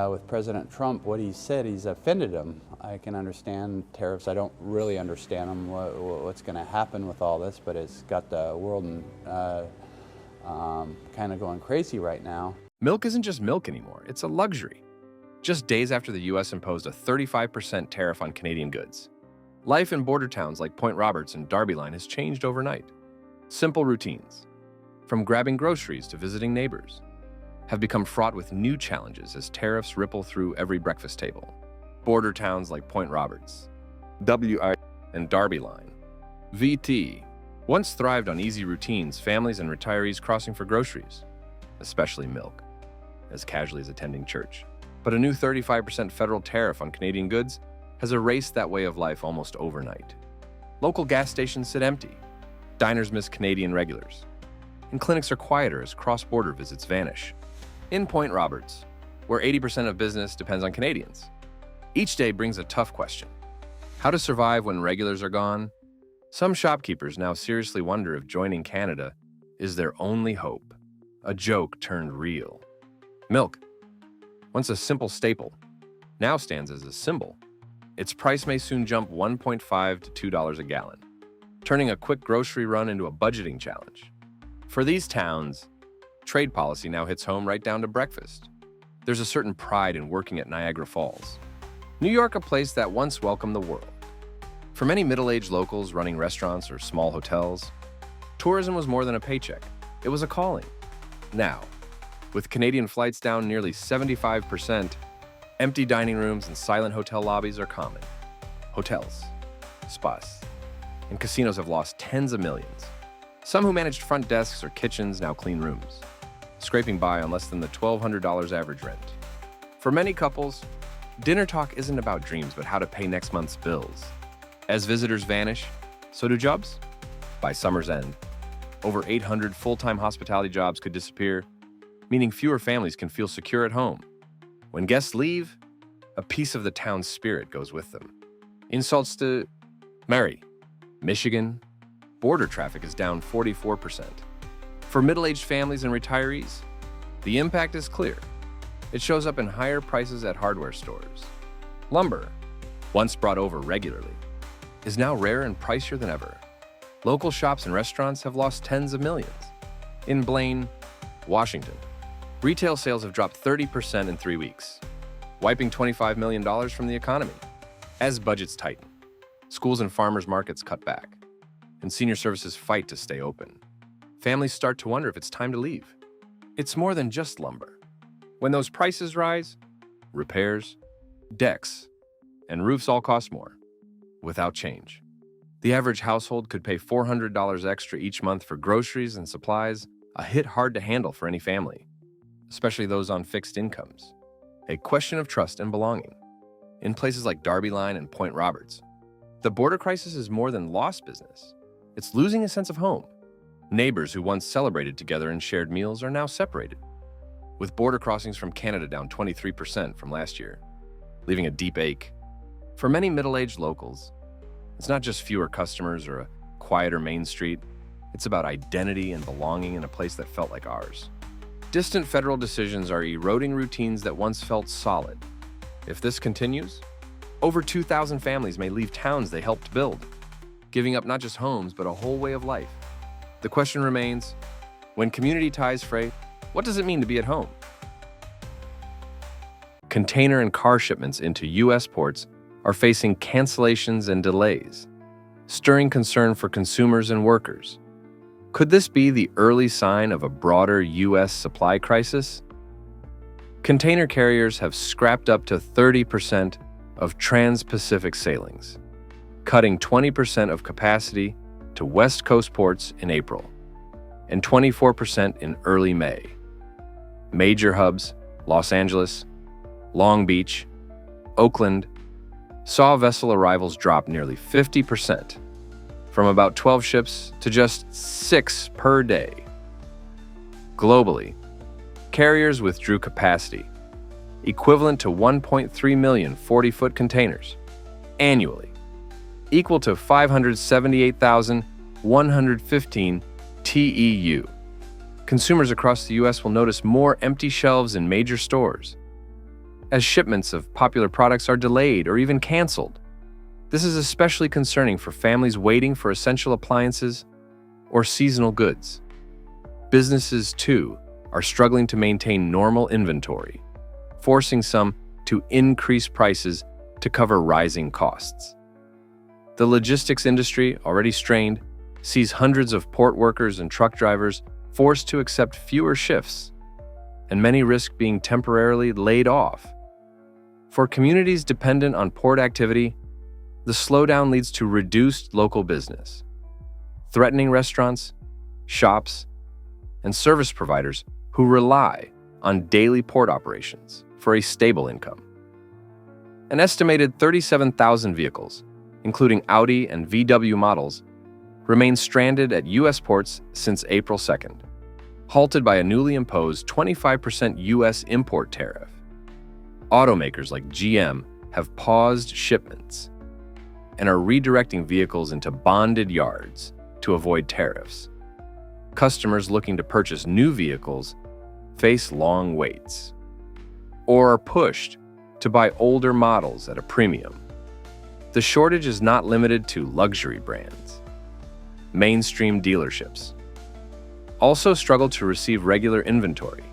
with President Trump, what he said, he's offended him. I can understand tariffs. I don't really understand them, what's going to happen with all this, but it's got the world kind of going crazy right now. Milk isn't just milk anymore, it's a luxury. Just days after the US imposed a 35% tariff on Canadian goods, life in border towns like Point Roberts and Darby Line has changed overnight. Simple routines, from grabbing groceries to visiting neighbors, have become fraught with new challenges as tariffs ripple through every breakfast table. Border towns like Point Roberts, WI, and Darby Line, VT, once thrived on easy routines, families and retirees crossing for groceries, especially milk, as casually as attending church. But a new 35% federal tariff on Canadian goods has erased that way of life almost overnight. Local gas stations sit empty, diners miss Canadian regulars, and clinics are quieter as cross-border visits vanish. In Point Roberts, where 80% of business depends on Canadians, each day brings a tough question: how to survive when regulars are gone? Some shopkeepers now seriously wonder if joining Canada is their only hope. A joke turned real. Milk, once a simple staple, now stands as a symbol. Its price may soon jump $1.5 to $2 a gallon, turning a quick grocery run into a budgeting challenge. For these towns, trade policy now hits home right down to breakfast. There's a certain pride in working at Niagara Falls, New York, a place that once welcomed the world. For many middle-aged locals running restaurants or small hotels, tourism was more than a paycheck. It was a calling. Now, with Canadian flights down nearly 75%, empty dining rooms and silent hotel lobbies are common. Hotels, spas, and casinos have lost tens of millions. Some who managed front desks or kitchens now clean rooms, scraping by on less than the $1,200 average rent. For many couples, dinner talk isn't about dreams but how to pay next month's bills. As visitors vanish, so do jobs. By summer's end, over 800 full-time hospitality jobs could disappear, meaning fewer families can feel secure at home. When guests leave, a piece of the town's spirit goes with them. Insults to Mary, Michigan, border traffic is down 44%. For middle-aged families and retirees, the impact is clear. It shows up in higher prices at hardware stores. Lumber, once brought over regularly, is now rarer and pricier than ever. Local shops and restaurants have lost tens of millions. In Blaine, Washington, retail sales have dropped 30% in 3 weeks, wiping $25 million from the economy. As budgets tighten, schools and farmers markets cut back, and senior services fight to stay open, families start to wonder if it's time to leave. It's more than just lumber. When those prices rise, repairs, decks, and roofs all cost more, without change. The average household could pay $400 extra each month for groceries and supplies, a hit hard to handle for any family, especially those on fixed incomes. A question of trust and belonging. In places like Darby Line and Point Roberts, the border crisis is more than lost business. It's losing a sense of home. Neighbors who once celebrated together and shared meals are now separated, with border crossings from Canada down 23% from last year, leaving a deep ache. For many middle-aged locals, it's not just fewer customers or a quieter Main Street. It's about identity and belonging in a place that felt like ours. Distant federal decisions are eroding routines that once felt solid. If this continues, over 2,000 families may leave towns they helped build, giving up not just homes, but a whole way of life. The question remains, when community ties fray, what does it mean to be at home? Container and car shipments into U.S. ports are facing cancellations and delays, stirring concern for consumers and workers. Could this be the early sign of a broader U.S. supply crisis? Container carriers have scrapped up to 30% of trans-Pacific sailings, cutting 20% of capacity to West Coast ports in April, and 24% in early May. Major hubs, Los Angeles, Long Beach, Oakland, saw vessel arrivals drop nearly 50%, from about 12 ships to just 6 per day. Globally, carriers withdrew capacity, equivalent to 1.3 million 40-foot containers, annually, equal to 578,115 TEU. Consumers across the U.S. will notice more empty shelves in major stores, as shipments of popular products are delayed or even canceled. This is especially concerning for families waiting for essential appliances or seasonal goods. Businesses, too, are struggling to maintain normal inventory, forcing some to increase prices to cover rising costs. The logistics industry, already strained, sees hundreds of port workers and truck drivers forced to accept fewer shifts, and many risk being temporarily laid off. For communities dependent on port activity, the slowdown leads to reduced local business, threatening restaurants, shops, and service providers who rely on daily port operations for a stable income. An estimated 37,000 vehicles, including Audi and VW models, remain stranded at U.S. ports since April 2nd, halted by a newly imposed 25% U.S. import tariff. Automakers like GM have paused shipments and are redirecting vehicles into bonded yards to avoid tariffs. Customers looking to purchase new vehicles face long waits or are pushed to buy older models at a premium. The shortage is not limited to luxury brands. Mainstream dealerships also struggle to receive regular inventory,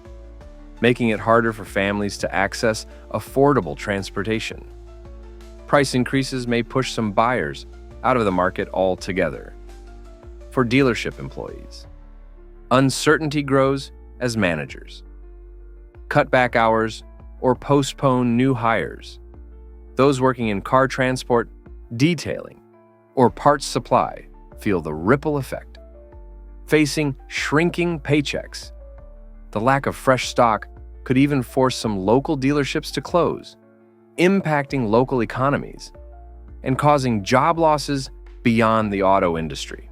making it harder for families to access affordable transportation. Price increases may push some buyers out of the market altogether. For dealership employees, uncertainty grows as managers cut back hours or postpone new hires. Those working in car transport, detailing, or parts supply feel the ripple effect. Facing shrinking paychecks, the lack of fresh stock could even force some local dealerships to close, impacting local economies and causing job losses beyond the auto industry.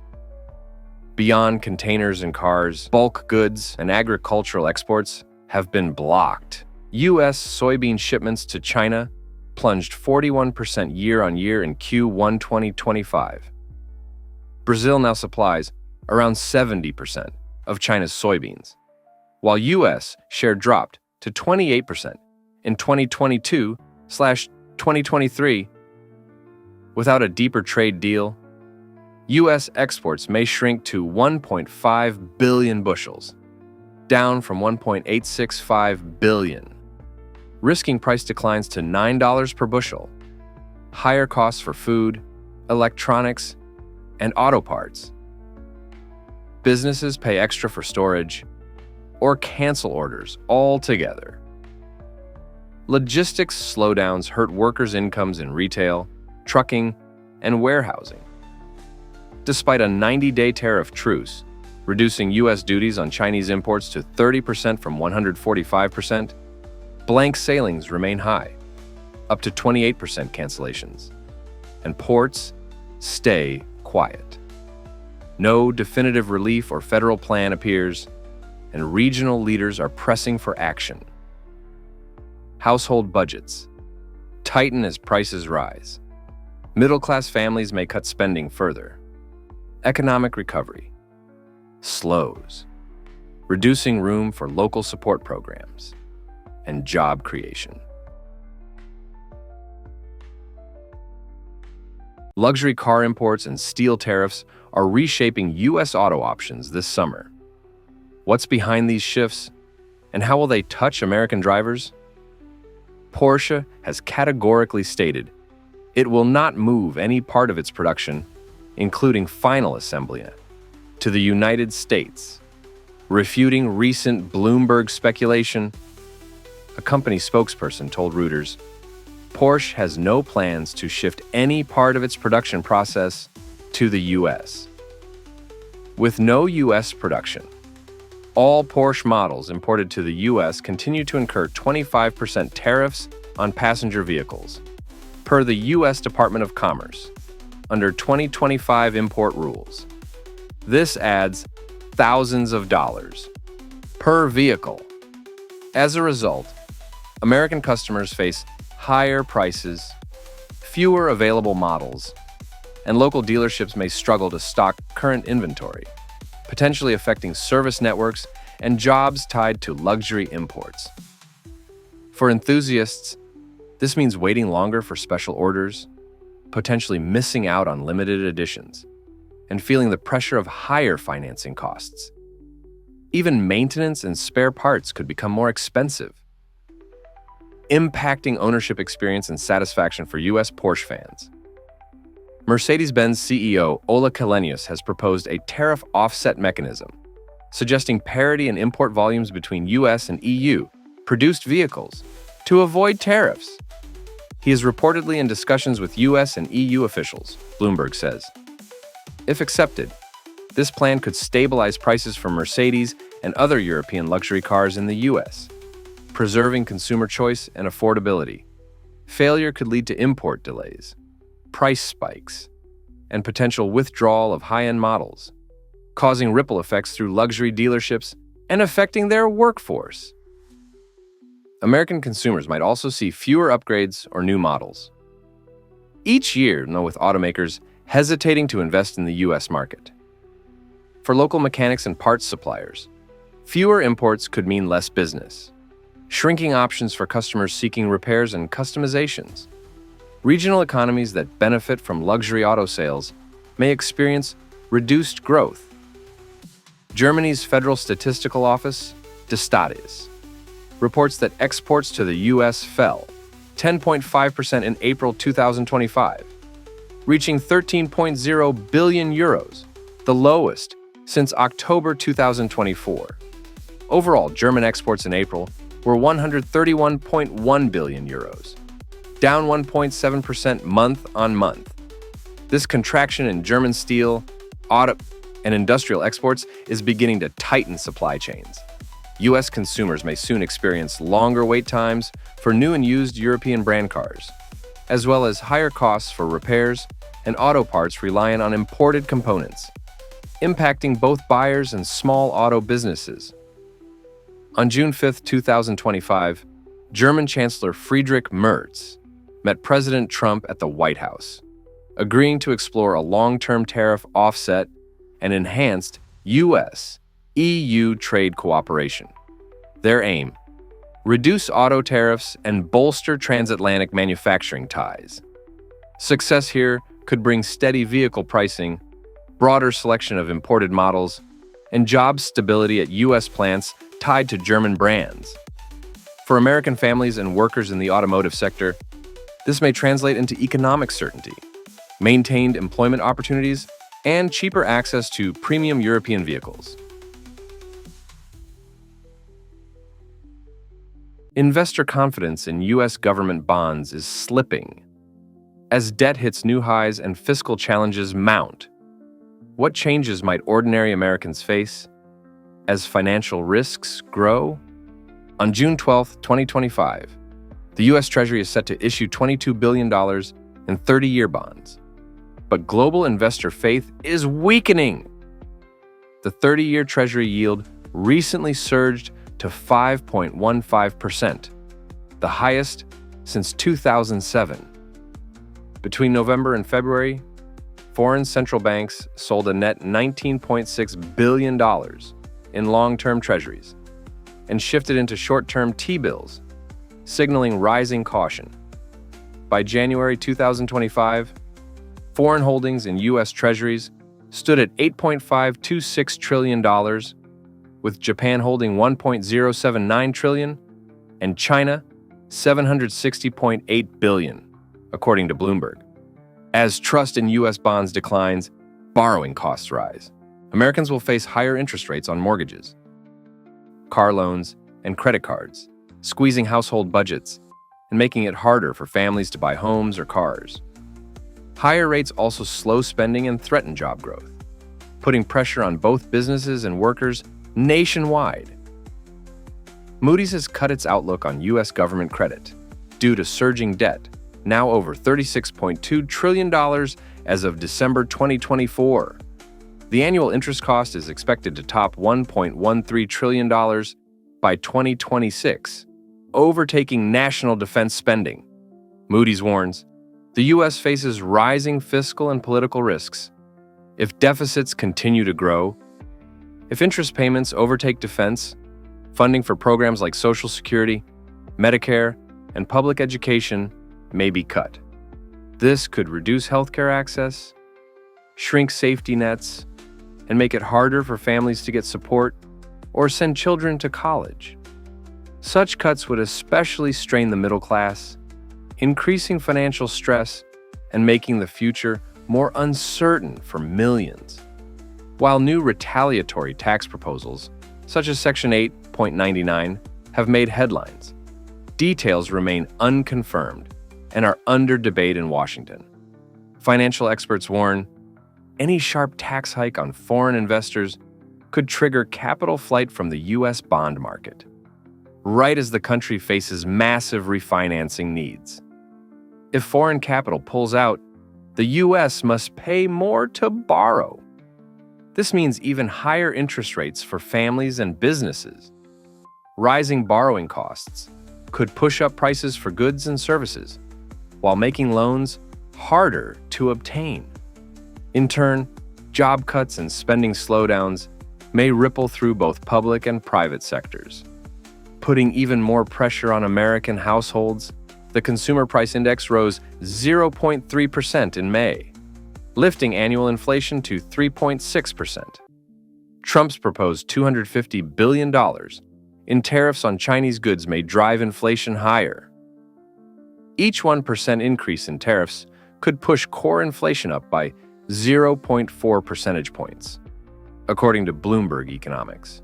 Beyond containers and cars, bulk goods and agricultural exports have been blocked. U.S. soybean shipments to China plunged 41% year-on-year in Q1 2025. Brazil now supplies around 70% of China's soybeans, while U.S. share dropped to 28% in 2022/2023. Without a deeper trade deal, U.S. exports may shrink to 1.5 billion bushels, down from 1.865 billion, risking price declines to $9 per bushel, higher costs for food, electronics, and auto parts. Businesses pay extra for storage or cancel orders altogether. Logistics slowdowns hurt workers' incomes in retail, trucking, and warehousing. Despite a 90-day tariff truce, reducing U.S. duties on Chinese imports to 30% from 145%, blank sailings remain high, up to 28% cancellations, and ports stay quiet. No definitive relief or federal plan appears, and regional leaders are pressing for action. Household budgets tighten as prices rise. Middle-class families may cut spending further. Economic recovery slows, reducing room for local support programs and job creation. Luxury car imports and steel tariffs are reshaping U.S. auto options this summer. What's behind these shifts, and how will they touch American drivers? Porsche has categorically stated it will not move any part of its production, including final assembly, to the United States, refuting recent Bloomberg speculation. A company spokesperson told Reuters, Porsche has no plans to shift any part of its production process to the U.S. With no U.S. production, all Porsche models imported to the U.S. continue to incur 25% tariffs on passenger vehicles, per the U.S. Department of Commerce, under 2025 import rules. This adds thousands of dollars per vehicle. As a result, American customers face higher prices, fewer available models, and local dealerships may struggle to stock current inventory, potentially affecting service networks and jobs tied to luxury imports. For enthusiasts, this means waiting longer for special orders, potentially missing out on limited editions, and feeling the pressure of higher financing costs. Even maintenance and spare parts could become more expensive, impacting ownership experience and satisfaction for U.S. Porsche fans. Mercedes-Benz CEO Ola Källenius has proposed a tariff offset mechanism, suggesting parity in import volumes between U.S. and EU-produced vehicles to avoid tariffs. He is reportedly in discussions with U.S. and EU officials, Bloomberg says. If accepted, this plan could stabilize prices for Mercedes and other European luxury cars in the U.S., preserving consumer choice and affordability. Failure could lead to import delays, price spikes, and potential withdrawal of high-end models, causing ripple effects through luxury dealerships and affecting their workforce. American consumers might also see fewer upgrades or new models. Each year, with automakers hesitating to invest in the U.S. market. For local mechanics and parts suppliers, fewer imports could mean less business, shrinking options for customers seeking repairs and customizations. Regional economies that benefit from luxury auto sales may experience reduced growth. Germany's Federal Statistical Office, dissatisfaction, reports that exports to the U.S. fell 10.5% in April 2025, reaching 13.0 billion euros, the lowest since October 2024. Overall, German exports in April were 131.1 billion euros, down 1.7% month-on-month. This contraction in German steel, auto, and industrial exports is beginning to tighten supply chains. U.S. consumers may soon experience longer wait times for new and used European brand cars, as well as higher costs for repairs and auto parts reliant on imported components, impacting both buyers and small auto businesses. On June 5, 2025, German Chancellor Friedrich Merz met President Trump at the White House, agreeing to explore a long-term tariff offset and enhanced U.S.-EU trade cooperation. Their aim: reduce auto tariffs and bolster transatlantic manufacturing ties. Success here could bring steady vehicle pricing, broader selection of imported models, and job stability at U.S. plants tied to German brands. For American families and workers in the automotive sector, this may translate into economic certainty, maintained employment opportunities, and cheaper access to premium European vehicles. Investor confidence in U.S. government bonds is slipping as debt hits new highs and fiscal challenges mount. What changes might ordinary Americans face as financial risks grow? On June 12, 2025, the U.S. Treasury is set to issue $22 billion in 30-year bonds. But global investor faith is weakening. The 30-year Treasury yield recently surged to 5.15%, the highest since 2007. Between November and February, foreign central banks sold a net $19.6 billion in long-term treasuries and shifted into short-term T-bills, signaling rising caution. By January 2025, foreign holdings in U.S. treasuries stood at $8.526 trillion, with Japan holding $1.079 trillion and China $760.8 billion, according to Bloomberg. As trust in U.S. bonds declines, borrowing costs rise. Americans will face higher interest rates on mortgages, car loans, and credit cards, squeezing household budgets and making it harder for families to buy homes or cars. Higher rates also slow spending and threaten job growth, putting pressure on both businesses and workers nationwide. Moody's has cut its outlook on U.S. government credit due to surging debt, now over $36.2 trillion as of December 2024. The annual interest cost is expected to top $1.13 trillion by 2026, overtaking national defense spending. Moody's warns, the U.S. faces rising fiscal and political risks. If deficits continue to grow, if interest payments overtake defense, funding for programs like Social Security, Medicare, and public education may be cut. This could reduce healthcare access, shrink safety nets, and make it harder for families to get support or send children to college. Such cuts would especially strain the middle class, increasing financial stress and making the future more uncertain for millions. While new retaliatory tax proposals, such as Section 8.99, have made headlines, details remain unconfirmed and are under debate in Washington. Financial experts warn any sharp tax hike on foreign investors could trigger capital flight from the U.S. bond market, right as the country faces massive refinancing needs. If foreign capital pulls out, the U.S. must pay more to borrow. This means even higher interest rates for families and businesses. Rising borrowing costs could push up prices for goods and services, while making loans harder to obtain. In turn, job cuts and spending slowdowns may ripple through both public and private sectors. Putting even more pressure on American households, the Consumer Price Index rose 0.3% in May, lifting annual inflation to 3.6%. Trump's proposed $250 billion in tariffs on Chinese goods may drive inflation higher. Each 1% increase in tariffs could push core inflation up by 0.4 percentage points, according to Bloomberg Economics.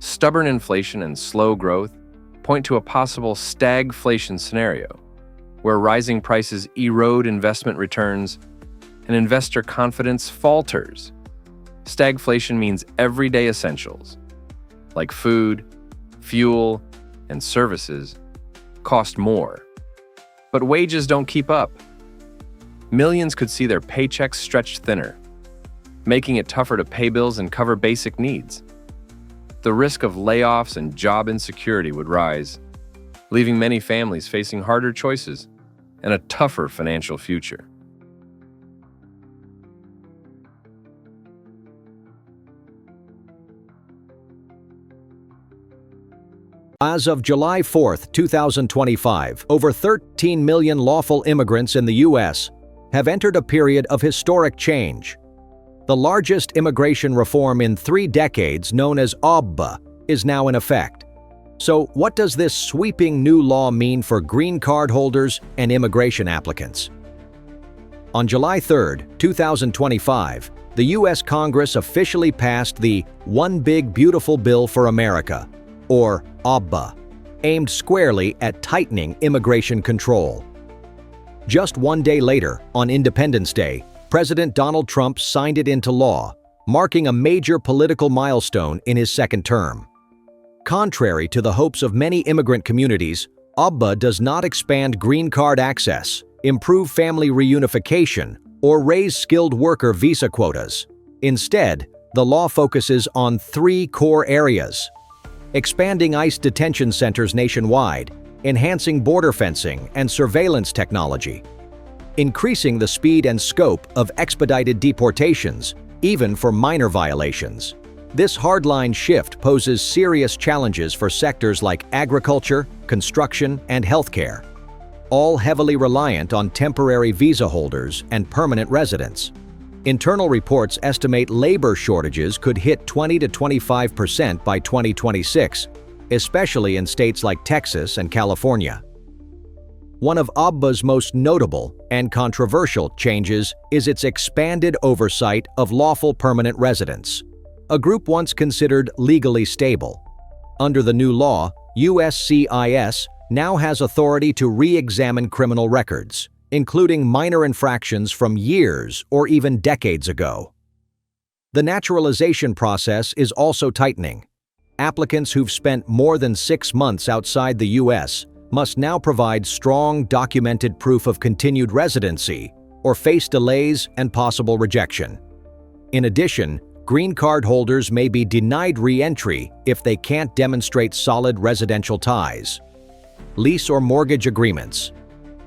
Stubborn inflation and slow growth point to a possible stagflation scenario, where rising prices erode investment returns and investor confidence falters. Stagflation means everyday essentials, like food, fuel, and services, cost more. But wages don't keep up. Millions could see their paychecks stretched thinner, making it tougher to pay bills and cover basic needs. The risk of layoffs and job insecurity would rise, leaving many families facing harder choices and a tougher financial future. As of July 4, 2025, over 13 million lawful immigrants in the U.S. have entered a period of historic change. The largest immigration reform in 3 decades, known as AUBA, is now in effect. So, what does this sweeping new law mean for green card holders and immigration applicants? On July 3, 2025, the U.S. Congress officially passed the One Big Beautiful Bill for America, or AUBA, aimed squarely at tightening immigration control. Just 1 day later, on Independence Day, President Donald Trump signed it into law, marking a major political milestone in his second term. Contrary to the hopes of many immigrant communities, AUBA does not expand green card access, improve family reunification, or raise skilled worker visa quotas. Instead, the law focuses on 3 core areas: expanding ICE detention centers nationwide, enhancing border fencing and surveillance technology, increasing the speed and scope of expedited deportations, even for minor violations. This hardline shift poses serious challenges for sectors like agriculture, construction, and healthcare, all heavily reliant on temporary visa holders and permanent residents. Internal reports estimate labor shortages could hit 20 to 25% by 2026, especially in states like Texas and California. One of AUBA's most notable and controversial changes is its expanded oversight of lawful permanent residents, a group once considered legally stable. Under the new law, USCIS now has authority to re-examine criminal records, including minor infractions from years or even decades ago. The naturalization process is also tightening. Applicants who've spent more than 6 months outside the U.S. must now provide strong documented proof of continued residency or face delays and possible rejection. In addition, green card holders may be denied re-entry if they can't demonstrate solid residential ties. Lease or mortgage agreements,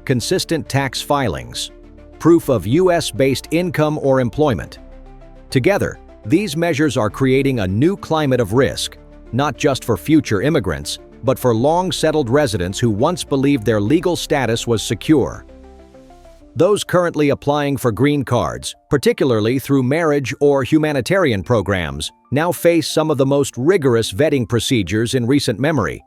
consistent tax filings, proof of U.S.-based income or employment. Together, these measures are creating a new climate of risk, not just for future immigrants, but for long-settled residents who once believed their legal status was secure. Those currently applying for green cards, particularly through marriage or humanitarian programs, now face some of the most rigorous vetting procedures in recent memory.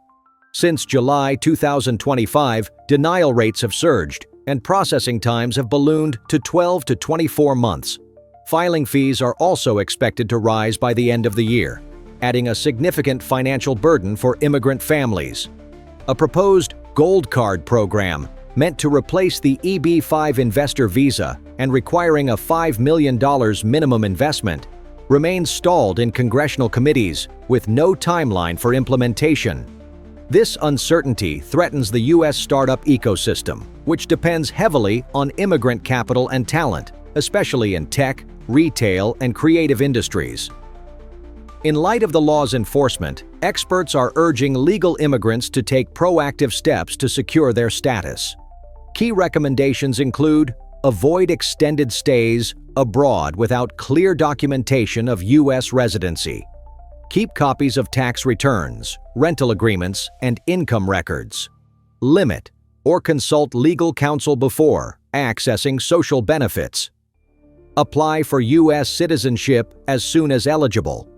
Since July 2025, denial rates have surged, and processing times have ballooned to 12 to 24 months. Filing fees are also expected to rise by the end of the year, adding a significant financial burden for immigrant families. A proposed Gold Card program, meant to replace the EB-5 investor visa and requiring a $5 million minimum investment, remains stalled in congressional committees with no timeline for implementation. This uncertainty threatens the U.S. startup ecosystem, which depends heavily on immigrant capital and talent, especially in tech, retail, and creative industries. In light of the law's enforcement, experts are urging legal immigrants to take proactive steps to secure their status. Key recommendations include: avoid extended stays abroad without clear documentation of U.S. residency. Keep copies of tax returns, rental agreements, and income records. Limit or consult legal counsel before accessing social benefits. Apply for U.S. citizenship as soon as eligible.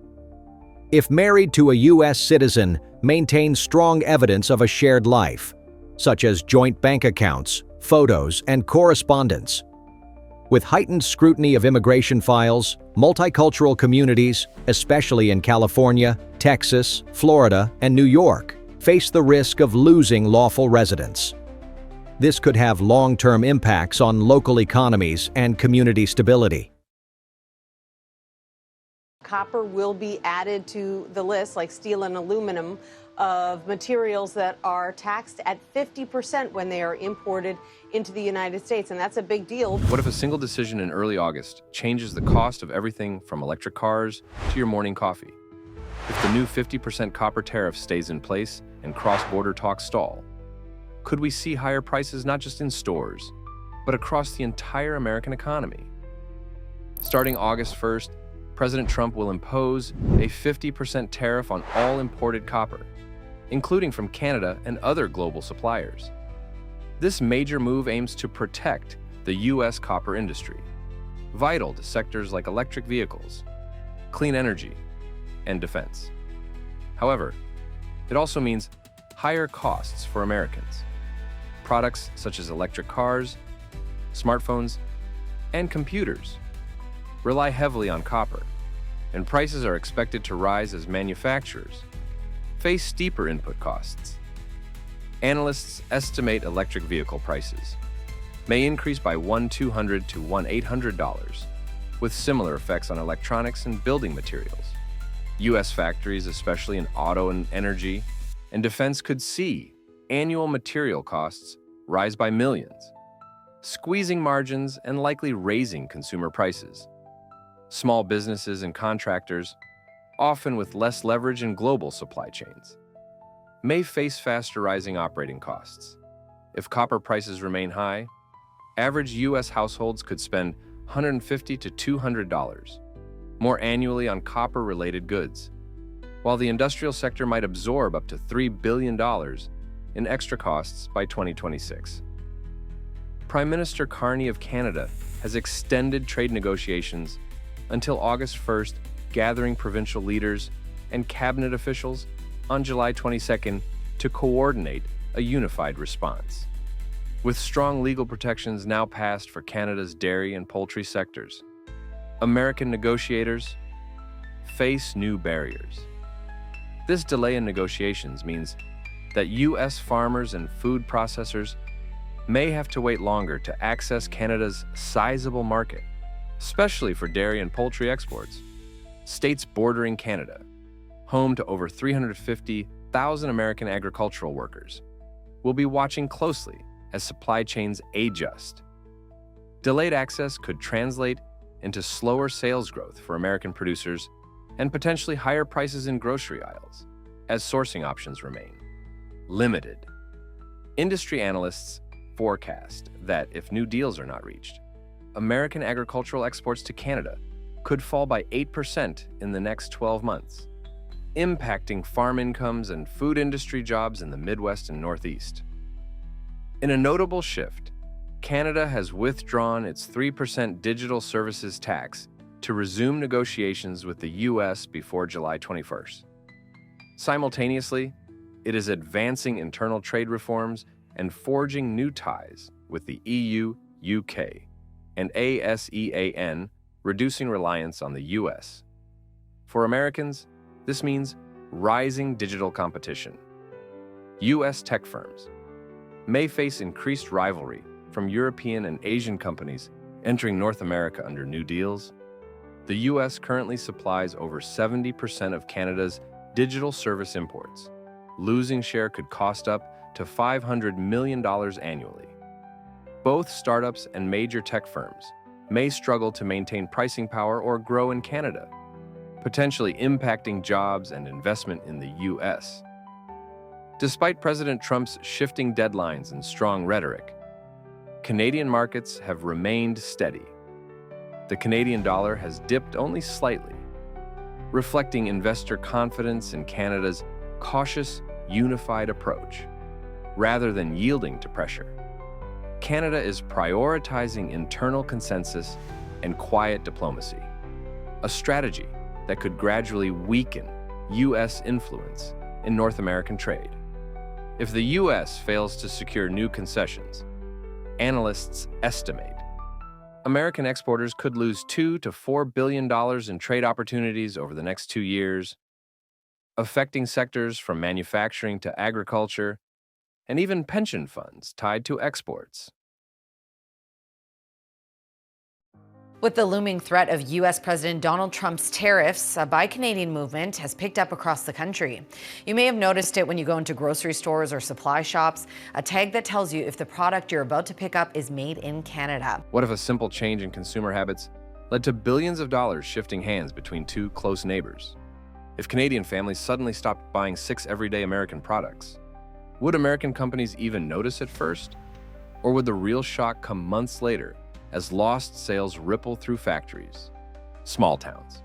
If married to a U.S. citizen, maintain strong evidence of a shared life, such as joint bank accounts, photos, and correspondence. With heightened scrutiny of immigration files, multicultural communities, especially in California, Texas, Florida, and New York, face the risk of losing lawful residents. This could have long-term impacts on local economies and community stability. Copper will be added to the list, like steel and aluminum, of materials that are taxed at 50% when they are imported into the United States, and that's a big deal. What if a single decision in early August changes the cost of everything from electric cars to your morning coffee? If the new 50% copper tariff stays in place and cross-border talks stall, could we see higher prices not just in stores, but across the entire American economy? Starting August 1st, President Trump will impose a 50% tariff on all imported copper, including from Canada and other global suppliers. This major move aims to protect the U.S. copper industry, vital to sectors like electric vehicles, clean energy, and defense. However, it also means higher costs for Americans. Products such as electric cars, smartphones, and computers rely heavily on copper, and prices are expected to rise as manufacturers face steeper input costs. Analysts estimate electric vehicle prices may increase by $1,200 to $1,800, with similar effects on electronics and building materials. U.S. factories, especially in auto and energy and defense, could see annual material costs rise by millions, squeezing margins and likely raising consumer prices. Small businesses and contractors, often with less leverage in global supply chains, may face faster rising operating costs. If copper prices remain high, average U.S. households could spend $150 to $200 more annually on copper-related goods, while the industrial sector might absorb up to $3 billion in extra costs by 2026. Prime Minister Carney of Canada has extended trade negotiations until August 1st, gathering provincial leaders and cabinet officials on July 22nd to coordinate a unified response. With strong legal protections now passed for Canada's dairy and poultry sectors, American negotiators face new barriers. This delay in negotiations means that U.S. farmers and food processors may have to wait longer to access Canada's sizable market, especially for dairy and poultry exports. States bordering Canada, home to over 350,000 American agricultural workers, will be watching closely as supply chains adjust. Delayed access could translate into slower sales growth for American producers and potentially higher prices in grocery aisles, as sourcing options remain limited. Industry analysts forecast that if new deals are not reached, American agricultural exports to Canada could fall by 8% in the next 12 months. impacting farm incomes and food industry jobs in the Midwest and Northeast. In a notable shift, Canada has withdrawn its 3% digital services tax to resume negotiations with the U.S. before July 21st. Simultaneously, it is advancing internal trade reforms and forging new ties with the EU, UK, and ASEAN, reducing reliance on the U.S. For Americans, this means rising digital competition. U.S. tech firms may face increased rivalry from European and Asian companies entering North America under new deals. The U.S. currently supplies over 70% of Canada's digital service imports. Losing share could cost up to $500 million annually. Both startups and major tech firms may struggle to maintain pricing power or grow in Canada, potentially impacting jobs and investment in the U.S. Despite President Trump's shifting deadlines and strong rhetoric, Canadian markets have remained steady. The Canadian dollar has dipped only slightly, reflecting investor confidence in Canada's cautious, unified approach, rather than yielding to pressure. Canada is prioritizing internal consensus and quiet diplomacy, a strategy that could gradually weaken U.S. influence in North American trade. If the U.S. fails to secure new concessions, analysts estimate American exporters could lose $2 to $4 billion in trade opportunities over the next 2 years, affecting sectors from manufacturing to agriculture, and even pension funds tied to exports. With the looming threat of U.S. President Donald Trump's tariffs, a Buy Canadian movement has picked up across the country. You may have noticed it when you go into grocery stores or supply shops, a tag that tells you if the product you're about to pick up is made in Canada. What if a simple change in consumer habits led to billions of dollars shifting hands between two close neighbors? If Canadian families suddenly stopped buying 6 everyday American products, would American companies even notice at first? Or would the real shock come months later as lost sales ripple through factories, small towns,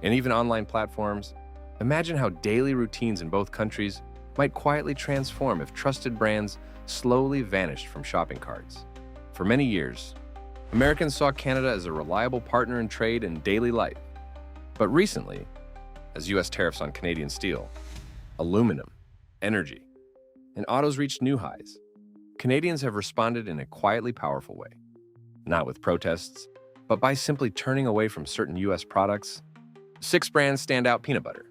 and even online platforms? Imagine how daily routines in both countries might quietly transform if trusted brands slowly vanished from shopping carts. For many years, Americans saw Canada as a reliable partner in trade and daily life. But recently, as U.S. tariffs on Canadian steel, aluminum, energy, and autos reached new highs, Canadians have responded in a quietly powerful way. Not with protests, but by simply turning away from certain U.S. products. 6 brands stand out: peanut butter,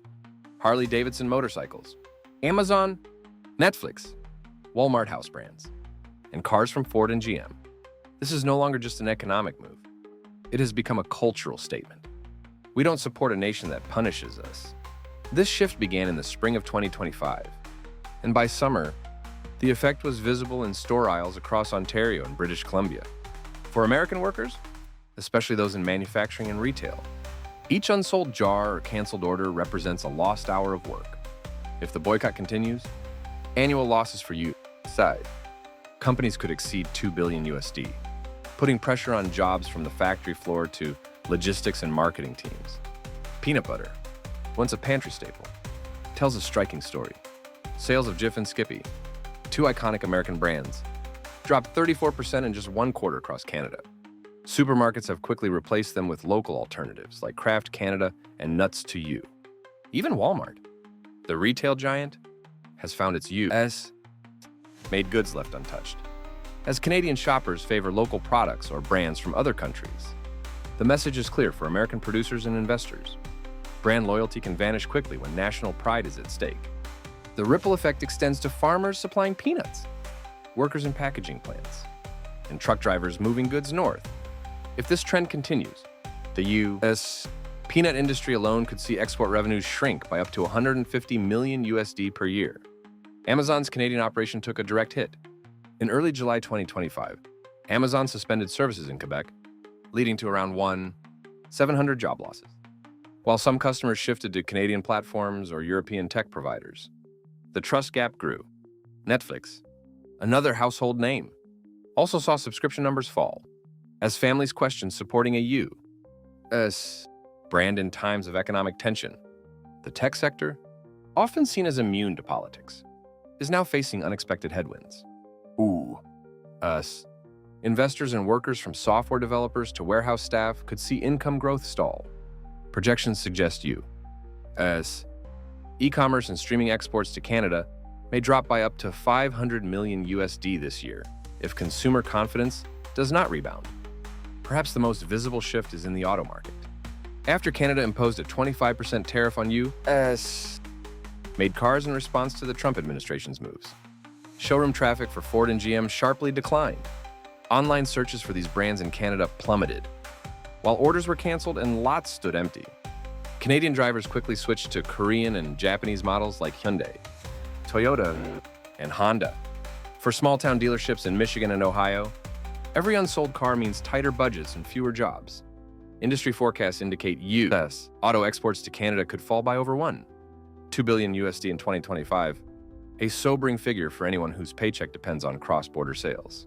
Harley-Davidson motorcycles, Amazon, Netflix, Walmart house brands, and cars from Ford and GM. This is no longer just an economic move. It has become a cultural statement. We don't support a nation that punishes us. This shift began in the spring of 2025, and by summer, the effect was visible in store aisles across Ontario and British Columbia. For American workers, especially those in manufacturing and retail, each unsold jar or canceled order represents a lost hour of work. If the boycott continues, annual losses for U.S. companies could exceed $2 billion USD, putting pressure on jobs from the factory floor to logistics and marketing teams. Peanut butter, once a pantry staple, tells a striking story. Sales of Jif and Skippy, 2 iconic American brands, dropped 34% in just 1 quarter across Canada. Supermarkets have quickly replaced them with local alternatives like Kraft Canada and Nuts to You. Even Walmart, the retail giant, has found its U.S.-made goods left untouched. As Canadian shoppers favor local products or brands from other countries, the message is clear for American producers and investors. Brand loyalty can vanish quickly when national pride is at stake. The ripple effect extends to farmers supplying peanuts, workers in packaging plants, and truck drivers moving goods north. If this trend continues, the U.S. peanut industry alone could see export revenues shrink by up to $150 million USD per year. Amazon's Canadian operation took a direct hit. In early July 2025, Amazon suspended services in Quebec, leading to around 700 job losses. While some customers shifted to Canadian platforms or European tech providers, the trust gap grew. Netflix, another household name, also saw subscription numbers fall as families questioned supporting a U.S. brand in times of economic tension. The tech sector, often seen as immune to politics, is now facing unexpected headwinds. Us. Investors and workers from software developers to warehouse staff could see income growth stall. Projections suggest U.S. e-commerce and streaming exports to Canada may drop by up to 500 million USD this year if consumer confidence does not rebound. Perhaps the most visible shift is in the auto market. After Canada imposed a 25% tariff on U.S. made cars in response to the Trump administration's moves. Showroom traffic for Ford and GM sharply declined. Online searches for these brands in Canada plummeted, while orders were canceled and lots stood empty. Canadian drivers quickly switched to Korean and Japanese models like Hyundai, Toyota, and Honda. For small-town dealerships in Michigan and Ohio, every unsold car means tighter budgets and fewer jobs. Industry forecasts indicate U.S. auto exports to Canada could fall by over $2 billion USD in 2025, a sobering figure for anyone whose paycheck depends on cross-border sales.